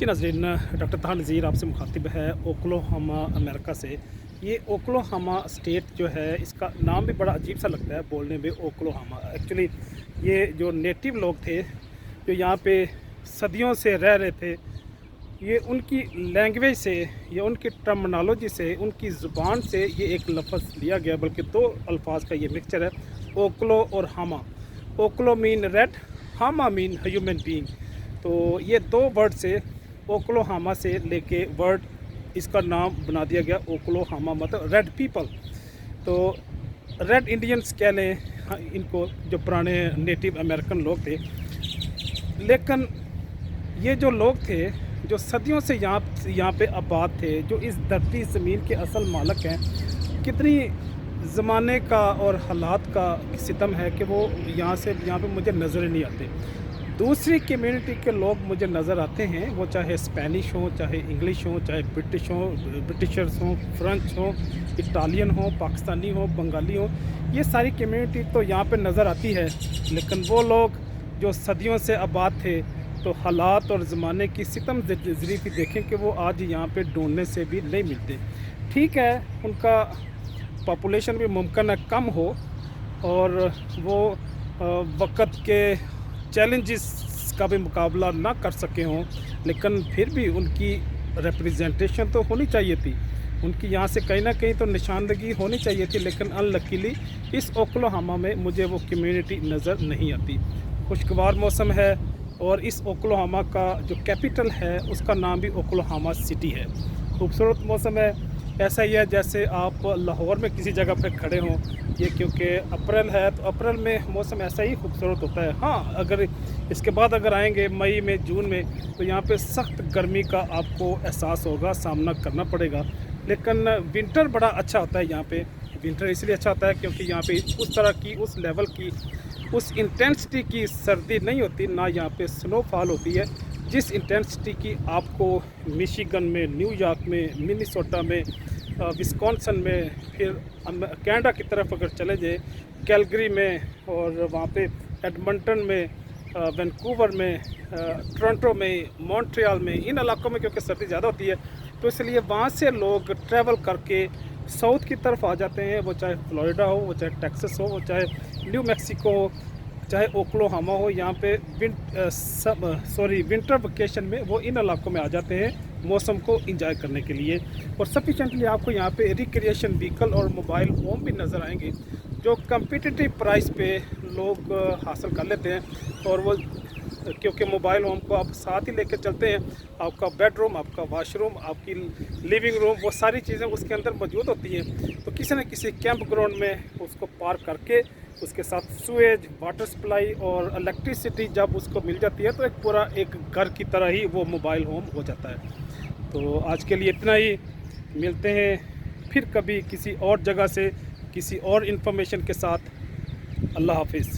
जी नाज़रीन, डॉक्टर ताहा नज़ीर आपसे मुखातिब है ओक्लाहोमा अमेरिका से। ये ओक्लाहोमा स्टेट जो है, इसका नाम भी बड़ा अजीब सा लगता है बोलने में, ओक्लाहोमा। एक्चुअली ये जो नेटिव लोग थे जो यहाँ पे सदियों से रह रहे थे, ये उनकी लैंग्वेज से या उनकी टर्मिनोलॉजी से, उनकी ज़ुबान से ये एक लफ्ज़ लिया गया, बल्कि दो अल्फाज का ये मिक्सचर है, ओक्लो और हामा। ओक्लो मीन रेड, हामा मीन ह्यूमन बीइंग। तो ये दो वर्ड से ओक्लाहोमा से लेके वर्ड इसका नाम बना दिया गया ओक्लाहोमा, मतलब रेड पीपल। तो रेड इंडियंस कह लें इनको, जो पुराने नेटिव अमेरिकन लोग थे। लेकिन ये जो लोग थे जो सदियों से यहाँ पे आबाद थे, जो इस धरती ज़मीन के असल मालिक हैं, कितनी ज़माने का और हालात का सितम है कि वो यहाँ पे मुझे नज़र नहीं आते। दूसरी कम्युनिटी के लोग मुझे नज़र आते हैं, वो चाहे स्पेनिश हों, चाहे इंग्लिश हों, चाहे ब्रिटिशर्स हों, फ्रेंच हों, इटालियन हों, पाकिस्तानी हों, बंगाली हों। ये सारी कम्युनिटी तो यहाँ पे नज़र आती है। लेकिन वो लोग जो सदियों से आबाद थे, तो हालात और ज़माने की सितम ज़रीफ़ी देखें कि वो आज यहाँ पे ढूंढने से भी नहीं मिलते। ठीक है, उनका पॉपुलेशन भी मुमकिन है कम हो और वो वक़्त के चैलेंजेस का भी मुकाबला ना कर सके हों, लेकिन फिर भी उनकी रिप्रेजेंटेशन तो होनी चाहिए थी। उनकी यहाँ से कहीं ना कहीं तो निशानदगी होनी चाहिए थी। लेकिन अनलकीली इस ओक्लाहोमा में मुझे वो कम्युनिटी नज़र नहीं आती। खुशगवार मौसम है और इस ओक्लाहोमा का जो कैपिटल है उसका नाम भी ओक्लाहोमा सिटी है। खूबसूरत मौसम है, ऐसा ही है जैसे आप लाहौर में किसी जगह पर खड़े हों। ये क्योंकि अप्रैल है, तो अप्रैल में मौसम ऐसा ही खूबसूरत होता है। हाँ, अगर इसके बाद अगर आएंगे मई में, जून में, तो यहाँ पे सख्त गर्मी का आपको एहसास होगा, सामना करना पड़ेगा। लेकिन विंटर बड़ा अच्छा होता है यहाँ पे। विंटर इसलिए अच्छा होता है क्योंकि यहाँ पे उस तरह की, उस लेवल की, उस इंटेंसिटी की सर्दी नहीं होती, ना यहाँ पे स्नोफॉल होती है जिस इंटेंसिटी की आपको मिशिगन में, न्यूयॉर्क में, मिनेसोटा में, विस्कॉन्सिन में, फिर कनाडा की तरफ अगर चले जाए, कैलगरी में, और वहाँ पे एडमंटन में, वैंकूवर में, टोरंटो में, मॉन्ट्रियल में, इन इलाकों में क्योंकि सर्दी ज़्यादा होती है, तो इसलिए वहाँ से लोग ट्रैवल करके साउथ की तरफ आ जाते हैं। वो चाहे फ्लोरिडा हो, वो चाहे टेक्सास हो, वो चाहे न्यू मैक्सिको हो, चाहे ओक्लाहोमा हो, यहाँ पे विंटर वेकेशन में वो इन इलाकों में आ जाते हैं मौसम को एंजॉय करने के लिए। और सफिशेंटली आपको यहाँ पे रिक्रिएशन व्हीकल और मोबाइल होम भी नज़र आएंगे जो कम्पिटिटिव प्राइस पे लोग हासिल कर लेते हैं। और वो क्योंकि मोबाइल होम को आप साथ ही लेकर चलते हैं, आपका बेडरूम, आपका वाशरूम, आपकी लिविंग रूम, वो सारी चीज़ें उसके अंदर मौजूद होती हैं। तो किसी न किसी कैंप ग्राउंड में उसको पार्क करके उसके साथ सुएज, वाटर सप्लाई और इलेक्ट्रिसिटी जब उसको मिल जाती है, तो एक पूरा एक घर की तरह ही वो मोबाइल होम हो जाता है। तो आज के लिए इतना ही। मिलते हैं फिर कभी किसी और जगह से, किसी और इन्फॉर्मेशन के साथ। अल्लाह हाफिज़।